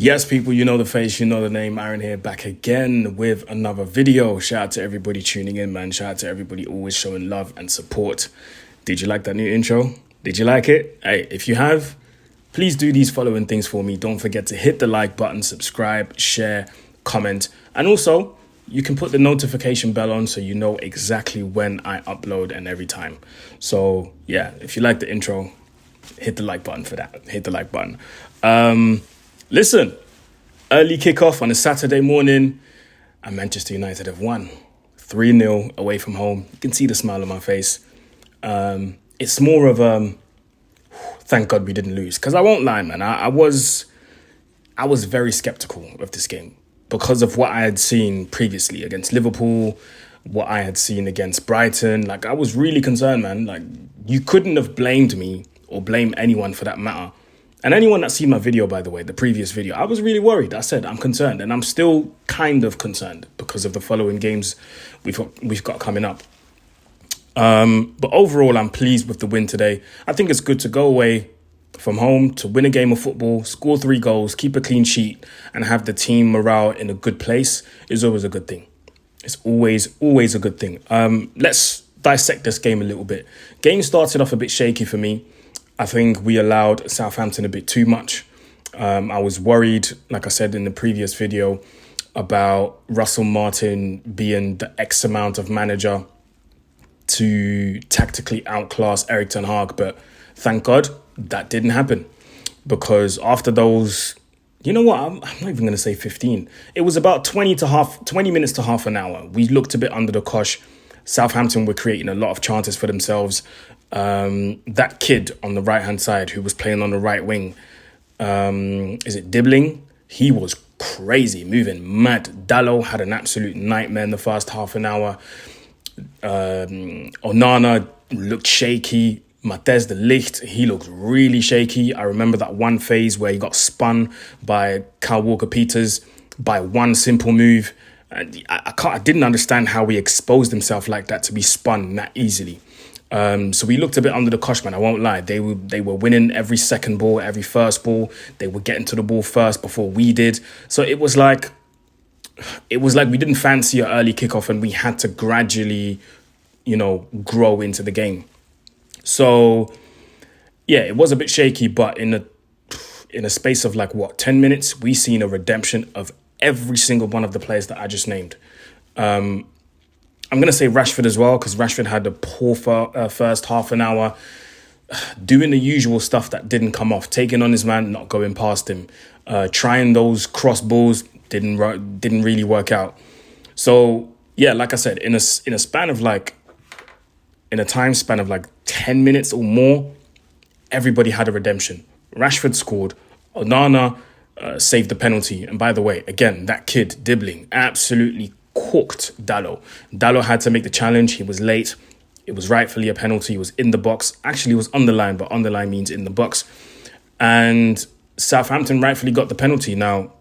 Yes, people, you know the face, you know the name. Aaron here, back again with another video. Shout out to everybody tuning in, man. Shout out to everybody always showing love and support. Did you like that new intro? Did you like it? Hey, if you have, please do these following things for me. Don't forget to hit the like button, subscribe, share, comment. And also, you can put the notification bell on so you know exactly when I upload and every time. So, yeah, if you like the intro, hit the like button for that. Hit the like button. Listen, early kickoff on a Saturday morning, and Manchester United have won 3-0 away from home. You can see the smile on my face. It's more of thank God we didn't lose. Because I won't lie, man, I was very skeptical of this game because of what I had seen previously against Liverpool, what I had seen against Brighton. Like, I was really concerned, man. Like, you couldn't have blamed me or blame anyone for that matter. And anyone that's seen my video, by the way, the previous video, I was really worried. I said I'm concerned, and I'm still kind of concerned because of the following games we've got coming up. But overall, I'm pleased with the win today. I think it's good to go away from home to win a game of football, score 3 goals, keep a clean sheet, and have the team morale in a good place is always a good thing. It's always a good thing. Let's dissect this game a little bit. Game started off a bit shaky for me. I think we allowed Southampton a bit too much. I was worried, like I said in the previous video, about Russell Martin being the X amount of manager to tactically outclass Erik ten Hag. But thank God that didn't happen. Because after those, you know what, I'm not even going to say 15. It was about 20 minutes to half an hour. We looked a bit under the cosh. Southampton were creating a lot of chances for themselves. That kid on the right-hand side who was playing on the right wing, is it Dibbling? He was crazy, moving mad. Dalot had an absolute nightmare in the first half an hour. Onana looked shaky. Matthijs de Ligt, he looked really shaky. I remember that one phase where he got spun by Kyle Walker-Peters by one simple move. I didn't understand how he exposed himself like that to be spun that easily. So we looked a bit under the cosh, man. I won't lie. They were winning every second ball, every first ball. They were getting to the ball first before we did. So it was like we didn't fancy an early kickoff, and we had to gradually, grow into the game. So yeah, it was a bit shaky, but in a space of 10 minutes, we seen a redemption of every single one of the players that I just named. I'm going to say Rashford as well, because Rashford had a poor first half an hour, doing the usual stuff that didn't come off, taking on his man, not going past him, trying those cross balls, didn't really work out. So yeah, like I said, in a time span of 10 minutes or more, everybody had a redemption. Rashford scored, Onana saved the penalty, and by the way, again, that kid Dibbling absolutely cooked Dalot. Dalot had to make the challenge. He was late. It was rightfully a penalty. He was in the box. Actually, it was on the line, but on the line means in the box. And Southampton rightfully got the penalty. Now,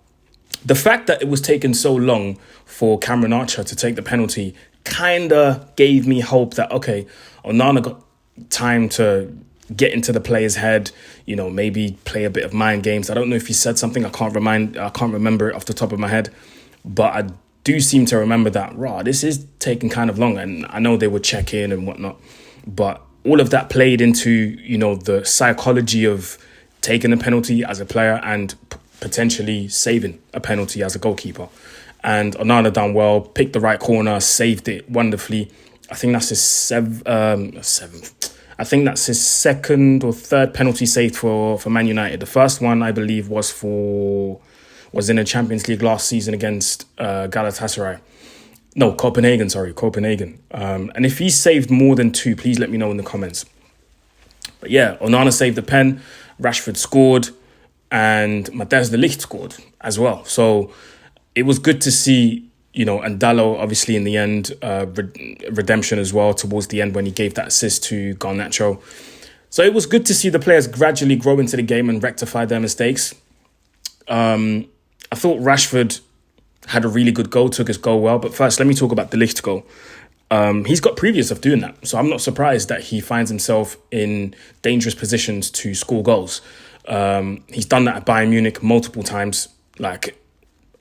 the fact that it was taking so long for Cameron Archer to take the penalty kind of gave me hope that, okay, Onana got time to get into the player's head, maybe play a bit of mind games. I don't know if he said something. I can't remember it off the top of my head, but I do seem to remember that, this is taking kind of long. And I know they would check in and whatnot, but all of that played into, the psychology of taking a penalty as a player and potentially saving a penalty as a goalkeeper. And Onana done well, picked the right corner, saved it wonderfully. I think that's his seventh. I think that's his second or third penalty saved for Man United. The first one, I believe, was in the Champions League last season against Galatasaray. No, Copenhagen. And if he saved more than 2, please let me know in the comments. But yeah, Onana saved the pen, Rashford scored, and Matthijs de Ligt scored as well. So it was good to see, and Dalot, obviously, in the end, redemption as well towards the end when he gave that assist to Garnacho. So it was good to see the players gradually grow into the game and rectify their mistakes. I thought Rashford had a really good goal, took his goal well. But first, let me talk about De Ligt's goal. He's got previous of doing that, so I'm not surprised that he finds himself in dangerous positions to score goals. He's done that at Bayern Munich multiple times. Like,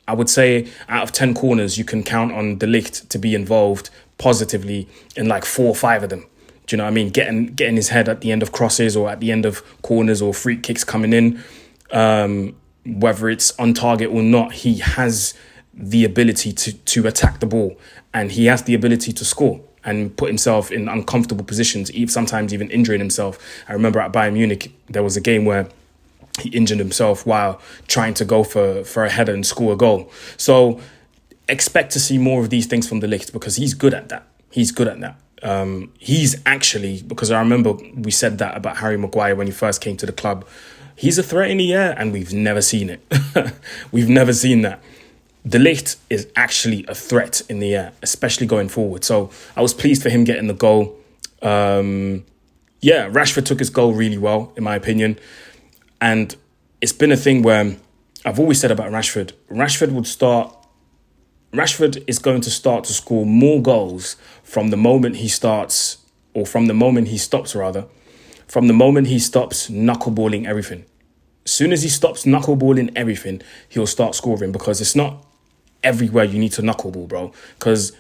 I would say out of 10 corners, you can count on De Ligt to be involved positively in like 4 or 5 of them. Do you know what I mean? Getting his head at the end of crosses or at the end of corners or free kicks coming in, whether it's on target or not, he has the ability to attack the ball, and he has the ability to score and put himself in uncomfortable positions, sometimes even injuring himself. I remember at Bayern Munich, there was a game where he injured himself while trying to go for a header and score a goal. So expect to see more of these things from De Ligt, because he's good at that. He's good at that. He's actually, because I remember we said that about Harry Maguire when he first came to the club, he's a threat in the air, and we've never seen it. We've never seen that. De Ligt is actually a threat in the air, especially going forward. So I was pleased for him getting the goal. Rashford took his goal really well, in my opinion. And it's been a thing where I've always said about Rashford, Rashford is going to start to score more goals from the moment he stops knuckleballing everything. As soon as he stops knuckleballing everything, he'll start scoring, because it's not everywhere you need to knuckleball, bro. Because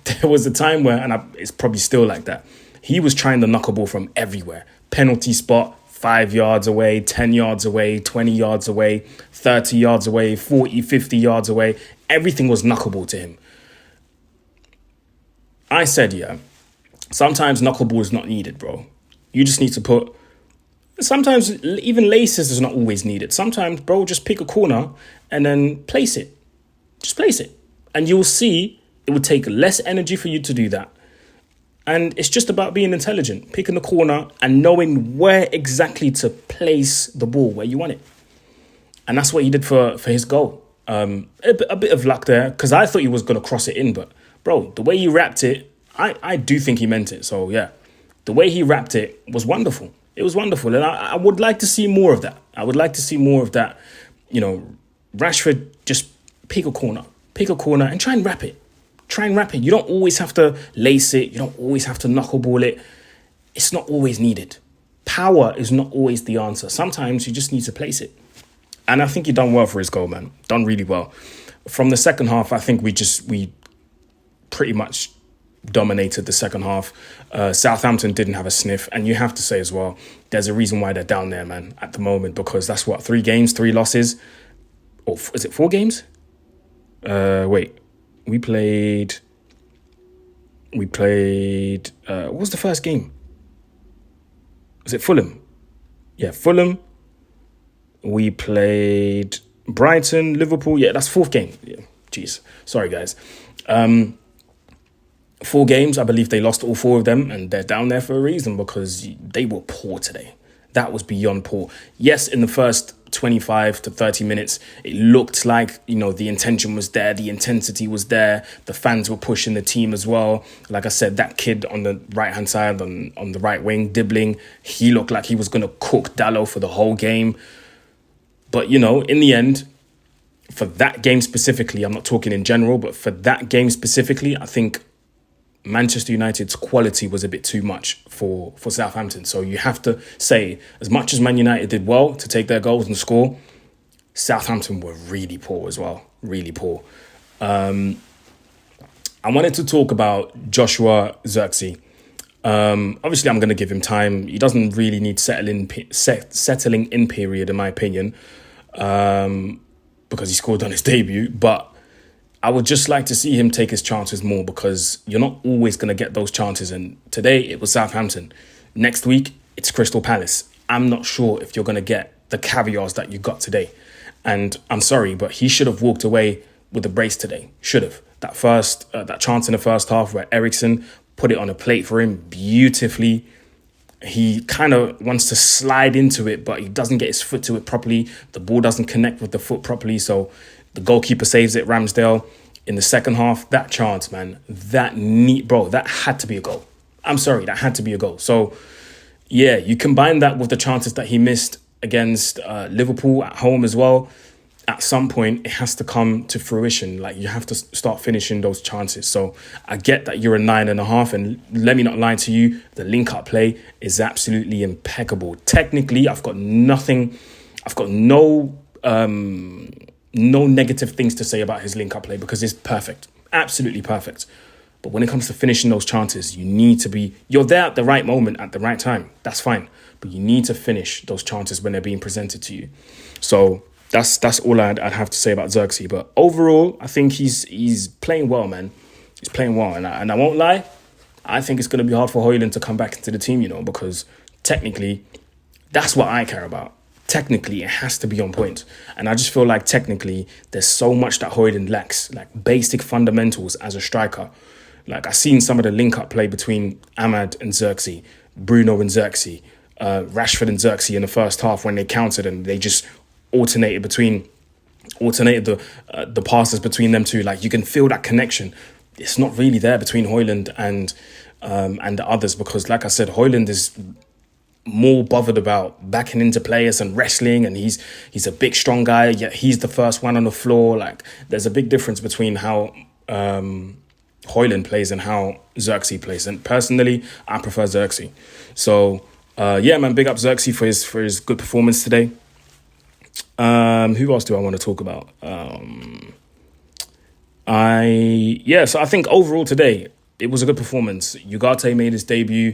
there was a time where, and it's probably still like that, he was trying to knuckleball from everywhere. Penalty spot, 5 yards away, 10 yards away, 20 yards away, 30 yards away, 40, 50 yards away. Everything was knuckleball to him. I said, sometimes knuckleball is not needed, bro. You just need to sometimes even laces is not always needed. Sometimes, bro, just pick a corner and then place it. Just place it. And you'll see it would take less energy for you to do that. And it's just about being intelligent, picking the corner and knowing where exactly to place the ball, where you want it. And that's what he did for his goal. A bit of luck there, because I thought he was going to cross it in. But, bro, the way he wrapped it, I do think he meant it. So, yeah, the way he wrapped it was wonderful. It was wonderful. And I would like to see more of that. Rashford, just pick a corner and try and wrap it. You don't always have to lace it. You don't always have to knuckleball it. It's not always needed. Power is not always the answer. Sometimes you just need to place it. And I think he done well for his goal, man. Done really well. From the second half, I think we pretty much dominated the second half. Southampton didn't have a sniff. And you have to say as well, there's a reason why they're down there, man, at the moment. Because that's 3 games, 3 losses. Or is it 4 games? We played, what was the first game? Was it Fulham? Yeah, Fulham. We played Brighton, Liverpool. Yeah, that's 4th game. Yeah, jeez. Sorry, guys. 4 games, I believe they lost all 4 of them, and they're down there for a reason, because they were poor today. That was beyond poor. Yes, in the first 25 to 30 minutes, it looked like, the intention was there, the intensity was there, the fans were pushing the team as well. Like I said, that kid on the right-hand side, on the right wing, Dibbling, he looked like he was going to cook Dallo for the whole game. But, in the end, for that game specifically, I'm not talking in general, but for that game specifically, I think Manchester United's quality was a bit too much for Southampton. So you have to say, as much as Man United did well to take their goals and score, Southampton were really poor as well. Really poor. I wanted to talk about Joshua Zirkzee. Obviously, I'm going to give him time. He doesn't really need settling in period, in my opinion, because he scored on his debut. But I would just like to see him take his chances more, because you're not always going to get those chances. And today it was Southampton. Next week, it's Crystal Palace. I'm not sure if you're going to get the caviars that you got today. And I'm sorry, but he should have walked away with the brace today. Should have. That chance in the first half where Eriksen put it on a plate for him beautifully. He kind of wants to slide into it, but he doesn't get his foot to it properly. The ball doesn't connect with the foot properly, so the goalkeeper saves it, Ramsdale. In the second half, that chance, man, that had to be a goal. I'm sorry, that had to be a goal. So, yeah, you combine that with the chances that he missed against Liverpool at home as well. at some point it has to come to fruition. Like you have to start finishing those chances. So I get that you're a 9.5, and let me not lie to you, the link up play is absolutely impeccable. Technically, I've got no negative things to say about his link up play because it's perfect, absolutely perfect. But when it comes to finishing those chances, you're there at the right moment, at the right time. That's fine. But you need to finish those chances when they're being presented to you. So that's all I'd have to say about Xerxes. But overall, I think he's playing well, man. He's playing well. And I won't lie, I think it's going to be hard for Højlund to come back into the team, because technically, that's what I care about. Technically, it has to be on point. And I just feel like technically, there's so much that Højlund lacks, like basic fundamentals as a striker. Like I've seen some of the link-up play between Ahmad and Xerxes, Bruno and Xerxes, Rashford and Xerxes in the first half when they countered and they just alternated the passes between them two. Like you can feel that connection. It's not really there between Højlund and the others because, like I said, Højlund is more bothered about backing into players and wrestling, and he's a big, strong guy. Yet he's the first one on the floor. Like there's a big difference between how Højlund plays and how Xerxes plays. And personally, I prefer Xerxes. So yeah, man, big up Xerxes for his good performance today. Who else do I want to talk about? So I think overall today, it was a good performance. Ugarte made his debut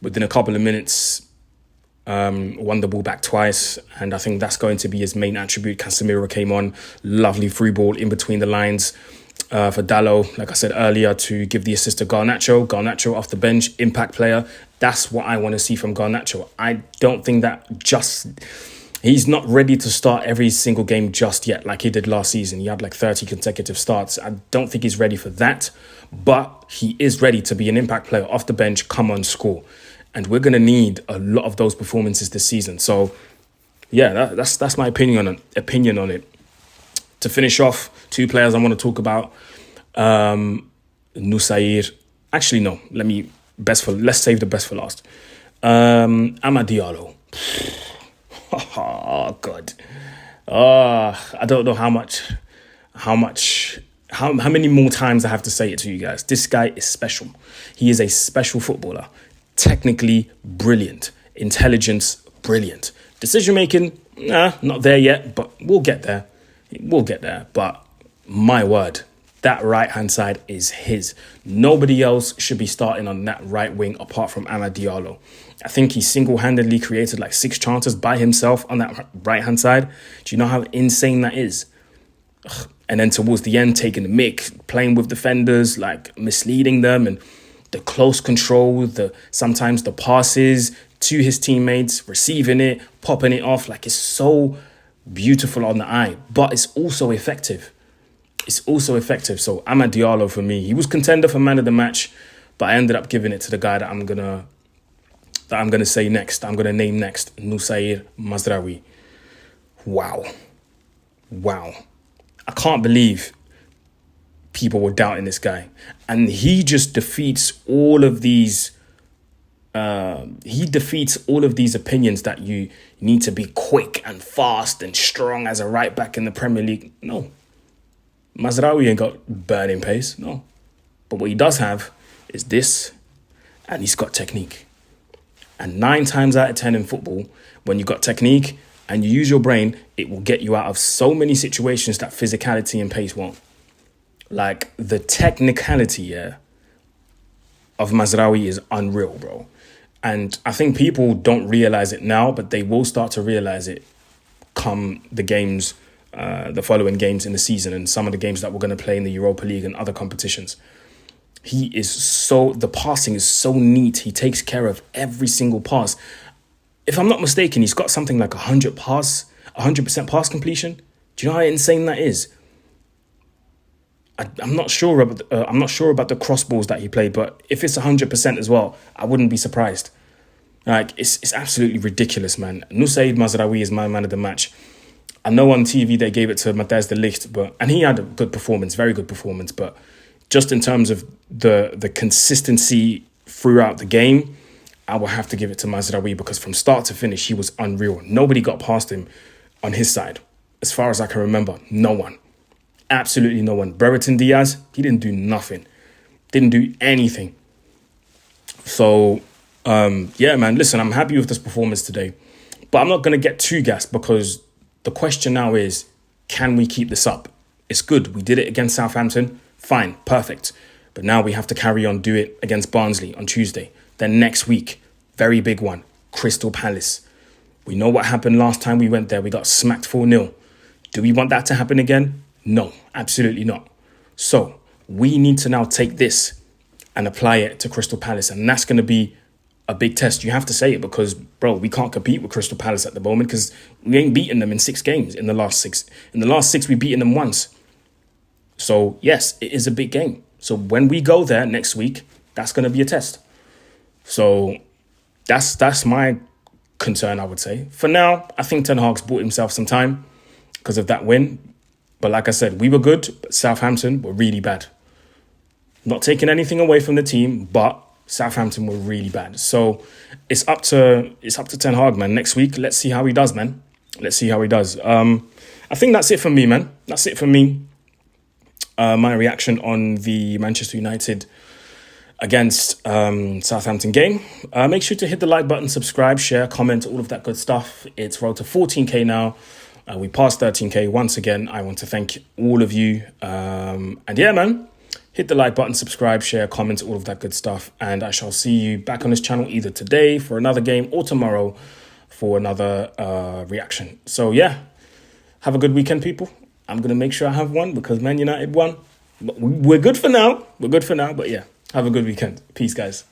within a couple of minutes, won the ball back twice, and I think that's going to be his main attribute. Casemiro came on, lovely free ball in between the lines for Dalot, like I said earlier, to give the assist to Garnacho. Garnacho off the bench, impact player. That's what I want to see from Garnacho. I don't think that he's not ready to start every single game just yet, like he did last season. He had like 30 consecutive starts. I don't think he's ready for that, but he is ready to be an impact player off the bench, come on, score. And we're going to need a lot of those performances this season. So, yeah, that's my opinion on it. To finish off, two players I want to talk about. Nusair. Actually, no. Let's save the best for last. Amad Diallo. Oh God. I don't know how many more times I have to say it to you guys. This guy is special. He is a special footballer. Technically brilliant. Intelligence, brilliant. Decision making, not there yet, but we'll get there. But my word, that right-hand side is his. Nobody else should be starting on that right wing apart from Amad Diallo. I think he single-handedly created like 6 chances by himself on that right-hand side. Do you know how insane that is? And then towards the end, taking the mick, playing with defenders, like misleading them, and the close control, sometimes the passes to his teammates, receiving it, popping it off. Like it's so beautiful on the eye, but it's also effective. So Amad Diallo for me, he was contender for man of the match, but I ended up giving it to the guy that I'm gonna say next. I'm gonna name next, Nusair Mazraoui. Wow. I can't believe people were doubting this guy, and he just defeats all of these. He defeats all of these opinions that you need to be quick and fast and strong as a right back in the Premier League. No. Mazraoui ain't got burning pace, no. But what he does have is this, and he's got technique. And 9 times out of 10 in football, when you got technique and you use your brain, it will get you out of so many situations that physicality and pace won't. Like the technicality, of Mazraoui is unreal, bro. And I think people don't realize it now, but they will start to realize it come the games, the following games in the season and some of the games that we're going to play in the Europa League and other competitions. The passing is so neat. He takes care of every single pass. If I'm not mistaken, he's got something like 100% pass completion. Do you know how insane that is? I'm not sure about the cross balls that he played, but if it's 100% as well, I wouldn't be surprised. Like it's absolutely ridiculous, man. Nusair Mazraoui is my man of the match. I know on TV they gave it to Matthijs de Ligt, and he had a good performance, very good performance. But just in terms of the consistency throughout the game, I will have to give it to Mazraoui because from start to finish he was unreal. Nobody got past him on his side. as far as I can remember, no one. Absolutely no one. Brereton Diaz, he didn't do nothing. Didn't do anything. So, yeah, man, listen, I'm happy with this performance today. But I'm not going to get too gassed because the question now is, can we keep this up? It's good. We did it against Southampton. Fine. Perfect. But now we have to carry on, do it against Barnsley on Tuesday. Then next week, very big one, Crystal Palace. We know what happened last time we went there. We got smacked 4-0. Do we want that to happen again? No, absolutely not. So we need to now take this and apply it to Crystal Palace. And that's going to be a big test. You have to say it because, bro, we can't compete with Crystal Palace at the moment because we ain't beaten them in 6 games in the last 6. In the last 6, we've beaten them once. So, yes, it is a big game. So when we go there next week, that's going to be a test. So that's my concern, I would say. For now, I think Ten Hag's bought himself some time because of that win. But like I said, we were good, but Southampton were really bad. Not taking anything away from the team, but Southampton were really bad. So it's up to Ten Hag, man. Next week, let's see how he does, man. Let's see how he does. I think that's it for me, man. That's it for me. My reaction on the Manchester United against Southampton game. Make sure to hit the like button, subscribe, share, comment, all of that good stuff. It's road to 14k now. We passed 13k. Once again, I want to thank all of you. And yeah, man. Hit the like button, subscribe, share, comment, all of that good stuff. And I shall see you back on this channel either today for another game or tomorrow for another reaction. So, yeah, have a good weekend, people. I'm going to make sure I have one because Man United won. We're good for now. But yeah, have a good weekend. Peace, guys.